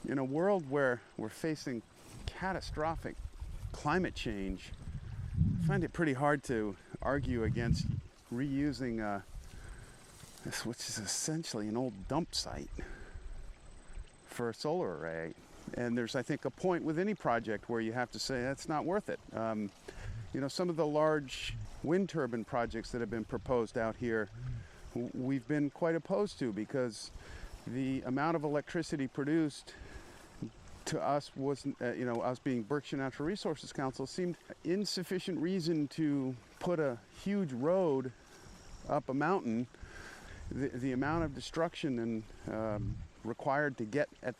In a world where we're facing catastrophic climate change, I find it pretty hard to argue against reusing this, which is essentially an old dump site, for a solar array. And there's, I think, a point with any project where you have to say that's not worth it. You know, some of the large wind turbine projects that have been proposed out here, we've been quite opposed to, because the amount of electricity produced to us was, you know, us being Berkshire Natural Resources Council, seemed insufficient reason to put a huge road up a mountain. The amount of destruction and required to get at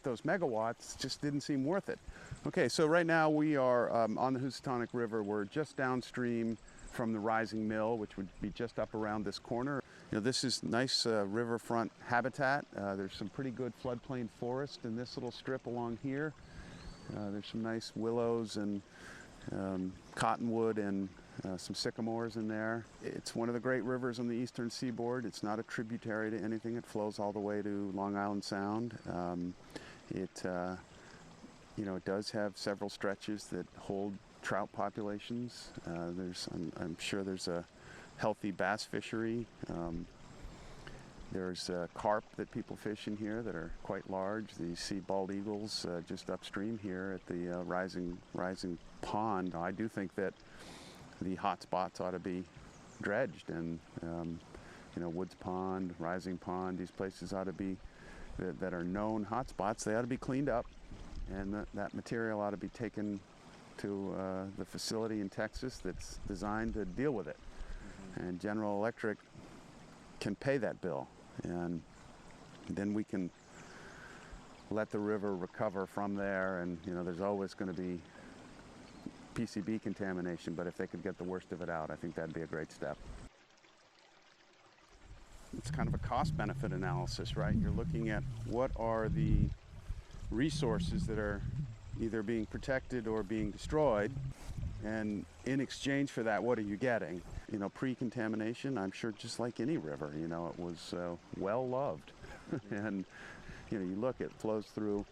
those megawatts just didn't seem worth it. Okay, so right now we are on the Housatonic River. We're just downstream from the rising mill, which would be just up around this corner. You know, this is nice riverfront habitat. There's some pretty good floodplain forest in this little strip along here. There's some nice willows and cottonwood and some sycamores in there. It's one of the great rivers on the eastern seaboard. It's not a tributary to anything. It flows all the way to Long Island Sound. You know, it does have several stretches that hold trout populations. I'm sure there's a healthy bass fishery. There's carp that people fish in here that are quite large. You see bald eagles just upstream here at the rising pond. I do think that the hot spots ought to be dredged, and you know, Woods Pond, Rising Pond, these places ought to be that are known hot spots. They ought to be cleaned up, and that material ought to be taken to the facility in Texas that's designed to deal with it. And General Electric can pay that bill, and then we can let the river recover from there. And you know, there's always going to be PCB contamination, but if they could get the worst of it out, I think that'd be a great step. It's kind of a cost-benefit analysis, right? You're looking at what are the resources that are either being protected or being destroyed, and in exchange for that, what are you getting? You know, pre-contamination, I'm sure just like any river, you know, it was well loved. And you know, you look, it flows through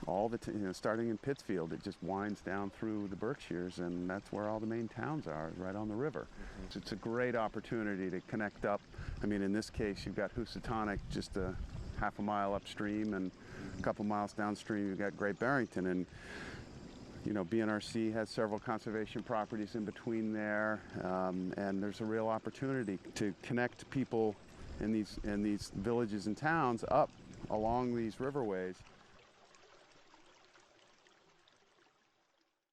all the, you know, starting in Pittsfield, it just winds down through the Berkshires, and that's where all the main towns are, right on the river. So it's a great opportunity to connect up. I mean, in this case, you've got Housatonic just a half a mile upstream, and a couple miles downstream, you've got Great Barrington. And you know, BNRC has several conservation properties in between there, and there's a real opportunity to connect people in these villages and towns up along these riverways